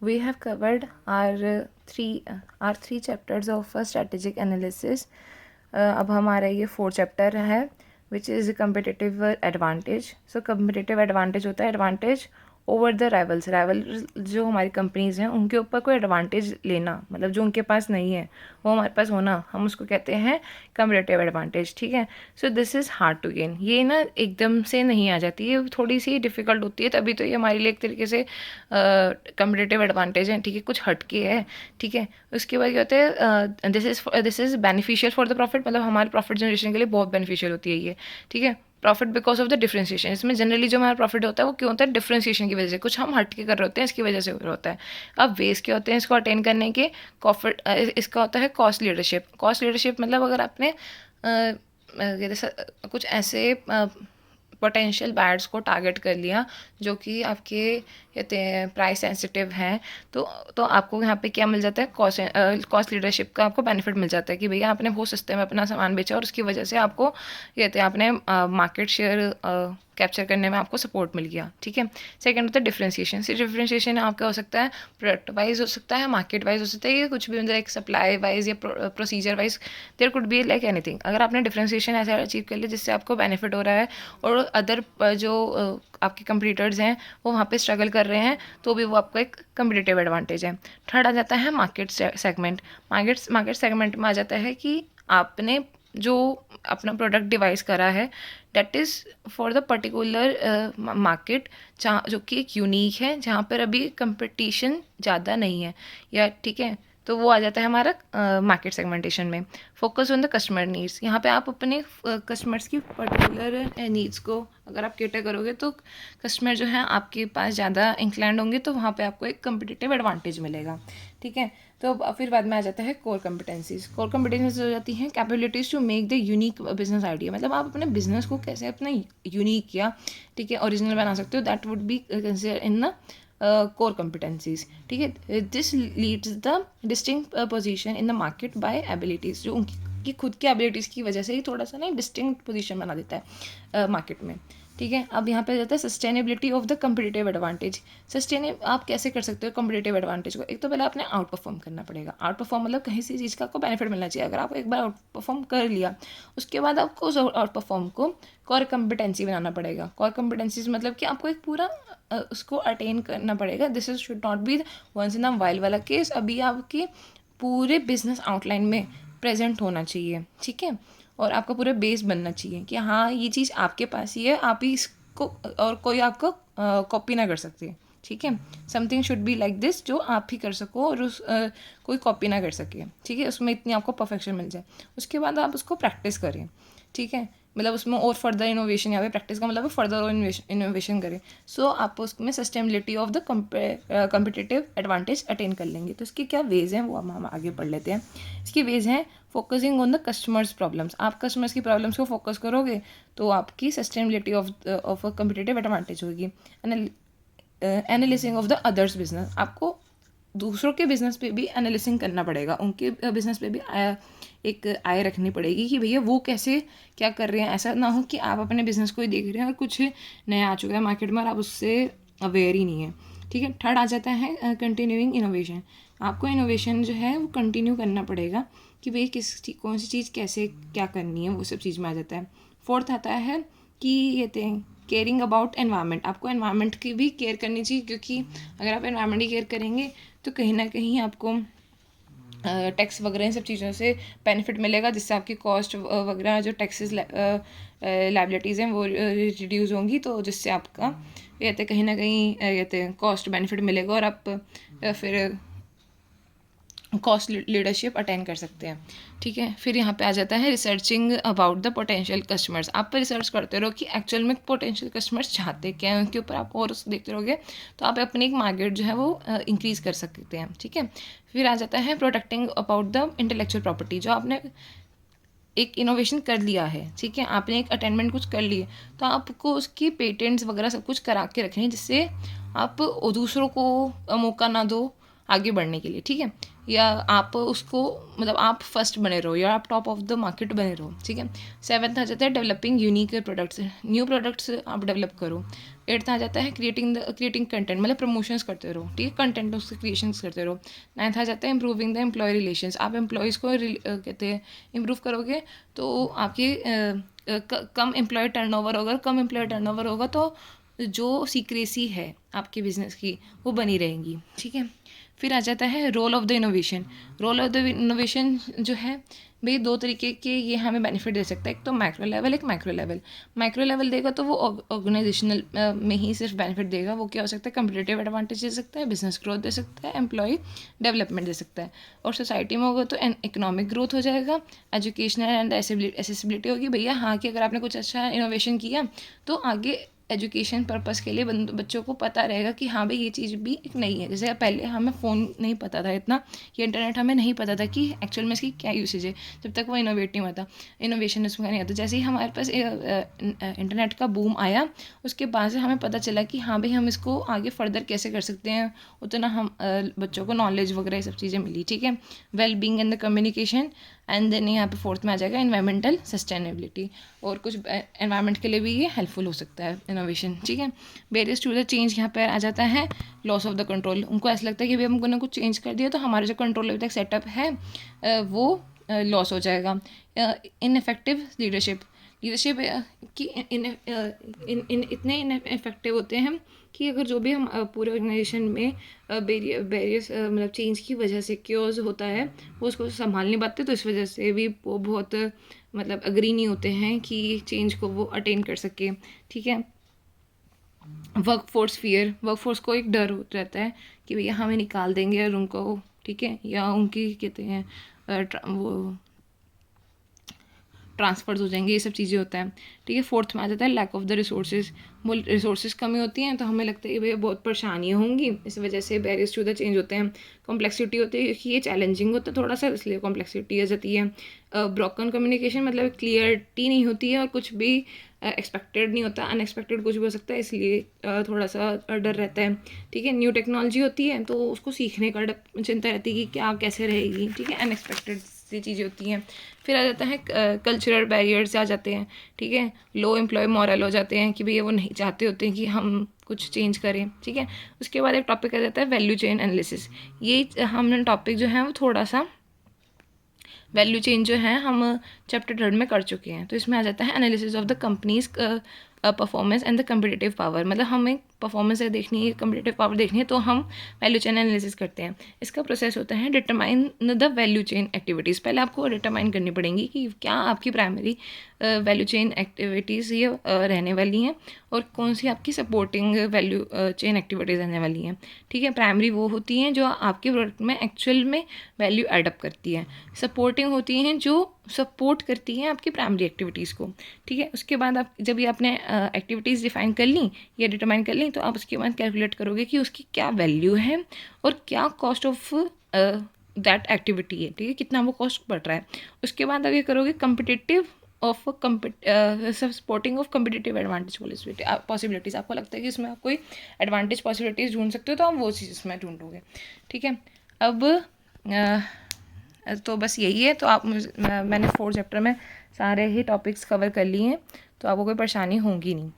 we have covered our three chapters of strategic analysis. अब हमारा ये 4th चैप्टर है which is competitive advantage. So competitive advantage होता है एडवांटेज ओवर द राइवल्स. जो हमारी कंपनीज़ हैं उनके ऊपर कोई एडवांटेज लेना, मतलब जो उनके पास नहीं है वो हमारे पास होना, हम उसको कहते हैं कम्पिटिटिव एडवांटेज. ठीक है. So this is hard to gain. ये ना एकदम से नहीं आ जाती, ये थोड़ी सी डिफ़िकल्ट होती है, तभी तो ये हमारे लिए एक तरीके से कम्पिटिटिव एडवांटेज है. ठीक है, कुछ हटके है. ठीक है. उसके बाद क्या होता है, this is beneficial for the profit, मतलब हमारे प्रॉफिट जनरेशन के लिए बहुत बेनिफिशियल होती है ये. ठीक है. Profit because of the differentiation. इसमें जनरली जो हमारा प्रॉफिट होता है वो क्यों होता है, डिफ्रेंशिएशन की वजह से. कुछ हम हट के कर रहे होते हैं, इसकी वजह से हो रहा होता है. अब वेज क्या होते हैं इसको अटेन करने के, प्रॉफिट इसका होता है कॉस्ट लीडरशिप. कॉस्ट लीडरशिप मतलब अगर आपने कुछ ऐसे पोटेंशियल बायर्स को टारगेट कर लिया जो कि आपके कहते हैं प्राइस सेंसिटिव हैं, तो आपको यहाँ पे क्या मिल जाता है, कॉस्ट लीडरशिप का आपको बेनिफिट मिल जाता है कि भैया आपने बहुत सस्ते में अपना सामान बेचा और उसकी वजह से आपको कहते हैं आपने मार्केट शेयर कैप्चर करने में आपको सपोर्ट मिल गया. ठीक है. सेकंड होता है डिफ्रेंशिएशन. डिफ्रेंशिएशन आपका हो सकता है प्रोडक्ट वाइज, हो सकता है मार्केट वाइज, हो सकता है ये कुछ भी, मतलब एक सप्लाई वाइज या procedure wise, there could be like anything. अगर आपने डिफ्रेंशिएशन ऐसा अचीव कर लिया जिससे आपको बेनिफिट हो रहा है और अदर जो आपके कंपटीटर्स हैं वो वहाँ पे स्ट्रगल कर रहे हैं, तो भी वो आपको एक कम्पिटिटिव एडवांटेज है. थर्ड आ जाता है मार्केट सेगमेंट. मार्केट सेगमेंट में आ जाता है कि आपने जो अपना प्रोडक्ट डिवाइस करा है that is for the particular market, जहाँ जो कि एक यूनिक है, जहाँ पर अभी कंपटीशन ज़्यादा नहीं है या. ठीक है. तो वो आ जाता है हमारा मार्केट सेगमेंटेशन में. Focus on the customer needs. यहाँ पे आप अपने कस्टमर्स की पर्टिकुलर नीड्स को अगर आप कैटर करोगे तो कस्टमर जो है आपके पास ज़्यादा इंक्लाइंड होंगे, तो वहाँ पे आपको एक कम्पिटिटिव एडवांटेज मिलेगा. ठीक है. तो फिर बाद में आ जाता है कोर कम्पिटेंसीज. कोर कम्पिटेंसीज हो जाती हैं capabilities to make the unique business idea. मतलब आप अपने बिजनेस को कैसे अपना यूनिक या ठीक है ओरिजिनल बना सकते हो, that would be consider in the core competencies. ठीक है. This leads the distinct position in the market by abilities. जो उनकी खुद की एबिलिटीज़ की वजह से ही थोड़ा सा ना डिस्टिंक्ट पोजीशन बना देता है मार्केट में. ठीक है. अब यहाँ पे जाता है sustainability of the competitive advantage. आप कैसे कर सकते हो कम्पिटिटिव एडवांटेज को. एक तो पहले आपने आउट परफॉर्म करना पड़ेगा. आउट परफॉर्म मतलब कहीं से चीज़ का आपको बेनिफिट मिलना चाहिए. अगर आप एक बार आउट परफॉर्म कर लिया, उसके बाद आपको उस आउट परफॉर्म को कोर कम्पिटेंसी बनाना पड़ेगा. कोर कम्पिटेंसीज मतलब कि आपको एक पूरा उसको अटेन करना पड़ेगा. This is should not be once in a while वाला केस. अभी आपके पूरे बिजनेस आउटलाइन में प्रेजेंट होना चाहिए. ठीक है. और आपका पूरा बेस बनना चाहिए कि हाँ ये चीज़ आपके पास ही है, आप ही इसको और कोई आपको कॉपी ना कर सकते. ठीक है. Something should be like this जो आप ही कर सको और कोई कॉपी ना कर सके. ठीक है. उसमें इतनी आपको परफेक्शन मिल जाए. उसके बाद आप उसको प्रैक्टिस करें. ठीक है. मतलब उसमें और फर्दर इनोवेशन, यहाँ पे प्रैक्टिस का मतलब फर्दर और इनोवेशन करें. सो आप उसमें sustainability of the competitive advantage attain कर लेंगे. तो इसके क्या वेज हैं वो हम आगे पढ़ लेते हैं. इसकी वेज हैं focusing on the customers problems. आप कस्टमर्स की प्रॉब्लम्स को फोकस करोगे तो आपकी sustainability of a competitive advantage होगी. Analysing of the others business. आपको दूसरों के बिज़नेस पे भी एनालिसिंग करना पड़ेगा. उनके बिज़नेस पे भी एक आय रखनी पड़ेगी कि भैया वो कैसे क्या कर रहे हैं. ऐसा ना हो कि आप अपने बिज़नेस को ही देख रहे हैं और कुछ नया आ चुका है मार्केट में और आप उससे अवेयर ही नहीं है. ठीक है. थर्ड आ जाता है कंटिन्यूइंग इनोवेशन. आपको इनोवेशन जो है वो कंटिन्यू करना पड़ेगा कि भाई कौन सी चीज़ कैसे क्या करनी है, वो सब चीज़ में आ जाता है. फोर्थ आता है कि ये केयरिंग अबाउट एनवायरनमेंट. आपको एनवायरनमेंट की भी केयर करनी चाहिए, क्योंकि अगर आप एनवायरनमेंट की केयर करेंगे तो कहीं ना कहीं आपको टैक्स वगैरह इन सब चीज़ों से बेनिफिट मिलेगा, जिससे आपकी कॉस्ट वगैरह जो टैक्सेस लाइबिलिटीज़ हैं वो रिड्यूस होंगी. तो जिससे आपका कहते कहीं ना कहीं कहते कॉस्ट बेनिफिट मिलेगा और आप फिर कॉस्ट लीडरशिप अटेन कर सकते हैं. ठीक है. फिर यहाँ पे आ जाता है researching about the potential customers. आप रिसर्च करते रहो कि एक्चुअल में पोटेंशियल कस्टमर्स चाहते क्या हैं, उनके ऊपर आप और देखते रहोगे तो आप अपनी एक मार्केट जो है वो इंक्रीज़ कर सकते हैं. ठीक है. फिर आ जाता है protecting about the intellectual property. जो आपने एक इनोवेशन कर लिया है, ठीक है, आपने एक अटेनमेंट कुछ कर ली है, तो आपको उसकी पेटेंट्स वगैरह सब कुछ करा के रखनी है, जिससे आप दूसरों को मौका ना दो आगे बढ़ने के लिए. ठीक है. या आप उसको मतलब आप फर्स्ट बने रहो या आप टॉप ऑफ द मार्केट बने रहो. ठीक है. सेवन्थ आ जाता है developing unique products. New products आप डेवलप करो. 8th आ जाता है क्रिएटिंग कंटेंट, मतलब प्रमोशंस करते रहो, ठीक है, कंटेंट उसके क्रिएशंस करते रहो। 9th आ जाता है इम्प्रूविंग द एम्प्लॉय रिलेशंस, आप एम्प्लॉयज़ को कहते हैं इम्प्रूव करोगे तो आपकी कम एम्प्लॉय टर्नओवर होगा, कम एम्प्लॉय टर्नओवर होगा तो जो सीक्रेसी है आपके बिजनेस की वो बनी रहेंगी, ठीक है। फिर आ जाता है role of the innovation. Role of the innovation जो है भाई 2 तरीके के ये हमें बेनिफिट दे सकता है, एक तो मैक्रो लेवल, एक माइक्रो लेवल। माइक्रो लेवल देगा तो वो ऑर्गेनाइजेशनल में ही सिर्फ बेनिफिट देगा, वो क्या हो सकता है, कंपटीटिव एडवांटेज दे सकता है, बिजनेस ग्रोथ दे सकता है, एम्प्लॉय डेवलपमेंट दे सकता है। और सोसाइटी में होगा तो इकोनॉमिक ग्रोथ हो जाएगा, एजुकेशनल एंड एसेसिबिलिटी होगी, भैया हाँ कि अगर आपने कुछ अच्छा इनोवेशन किया तो आगे एजुकेशन पर्पज़ के लिए बच्चों को पता रहेगा कि हाँ भाई ये चीज़ भी एक नई है। जैसे पहले हमें फ़ोन नहीं पता था इतना, ये इंटरनेट हमें नहीं पता था कि एक्चुअल में इसकी क्या यूसेज है, जब तक वो इनोवेटिव आता, इनोवेशन उसमें नहीं आता। जैसे ही हमारे पास इंटरनेट का बूम आया उसके बाद से हमें पता चला कि हाँ भाई हम इसको आगे फर्दर कैसे कर सकते हैं, उतना हम बच्चों को नॉलेज वगैरह ये सब चीज़ें मिली, ठीक है। Well being and the communication, and then यहाँ पे 4th में आ जाएगा इन्वायरमेंटल सस्टेनेबिलिटी, और कुछ एनवायरनमेंट के लिए भी ये हेल्पफुल हो सकता है इनोवेशन, ठीक है। बैरियर्स टू द चेंज यहाँ पे आ जाता है लॉस ऑफ द कंट्रोल। उनको ऐसा लगता है कि भाई हमको ना कुछ चेंज कर दिया तो हमारा जो कंट्रोल अभी तक सेटअप है वो लॉस हो जाएगा। इनइफेक्टिव लीडरशिप, लीडरशिप की इतने इनइफेक्टिव होते हैं कि अगर जो भी हम पूरे ऑर्गेनाइजेशन में बैरियर्स मतलब चेंज की वजह से क्योज होता है वो उसको संभाल नहीं पाते, तो इस वजह से भी वो बहुत मतलब अग्री नहीं होते हैं कि चेंज को वो अटेन कर सके, ठीक है। Work force fear, work force को एक डर रहता है कि भैया हमें निकाल देंगे और उनको, ठीक है, या उनकी कहते हैं वो ट्रांसफर्स हो जाएंगे, ये सब चीज़ें होता है, ठीक है। 4th में आ जाता है lack of the resources, resources कमी होती हैं तो हमें लगता है कि भैया बहुत परेशानियाँ होंगी, इस वजह से बैरियर्स टू द चेंज होते हैं। कॉम्प्लेक्सिटी होती है क्योंकि ये चैलेंजिंग होता है थोड़ा सा, इसलिए कॉम्प्लेक्सिटी आ जाती है। ब्रोकन कम्युनिकेशन, मतलब क्लियरिटी नहीं होती है और कुछ भी एक्सपेक्टेड नहीं होता, अनएक्सपेक्टेड कुछ भी हो सकता है, इसलिए थोड़ा सा डर रहता है, ठीक है। न्यू टेक्नोलॉजी होती है तो उसको सीखने का चिंता रहती है कि क्या कैसे रहेगी, ठीक है, अनएक्सपेक्टेड सी चीज़ें होती हैं। फिर आ जाता है कल्चरल बैरियर्स आ जाते हैं, ठीक है। लो एम्प्लॉय मॉरल हो जाते हैं कि भैया वो नहीं चाहते होते हैं कि हम कुछ चेंज करें, ठीक है। उसके बाद एक टॉपिक आ जाता है वैल्यू चेन एनालिसिस। ये हमने टॉपिक जो है वो थोड़ा सा वैल्यू चेन जो है हम चैप्टर 3 में कर चुके हैं, तो इसमें आ जाता है analysis of the companies performance and the competitive power, मतलब हमें परफॉर्मेंस है देखनी है, कम्पिटिटिव पावर देखनी है तो हम वैल्यू चेन एनालिसिस करते हैं। इसका प्रोसेस होता है determine the value chain activities. पहले आपको डिटरमाइन करनी पड़ेंगी कि क्या आपकी प्राइमरी वैल्यू चेन एक्टिविटीज़ ये रहने वाली हैं और कौन सी आपकी सपोर्टिंग वैल्यू चेन एक्टिविटीज़ रहने वाली हैं, ठीक है। प्राइमरी वो होती हैं जो आपके प्रोडक्ट में एक्चुअल में वैल्यू एडअप करती है, सपोर्टिंग होती हैं जो सपोर्ट करती हैं आपकी प्राइमरी एक्टिविटीज़ को, ठीक है। उसके बाद आप जब ये आपने एक्टिविटीज़ डिफाइन कर ली या डिटरमाइन कर ली तो आप उसके बाद कैलकुलेट करोगे कि उसकी क्या वैल्यू है और क्या कॉस्ट ऑफ दैट एक्टिविटी है, ठीक है, कितना वो कॉस्ट पड़ रहा है। उसके बाद आप ये करोगे competitive of supporting of competitive advantage possibilities. आपको लगता है कि इसमें आप कोई एडवांटेज पॉसिबिलिटीज़ ढूंढ सकते हो तो आप वो चीज़ इसमें ढूंढोगे, ठीक है। अब तो बस यही है, तो आप मैंने 4th चैप्टर में सारे ही टॉपिक्स कवर कर लिए हैं तो आपको कोई परेशानी होगी नहीं।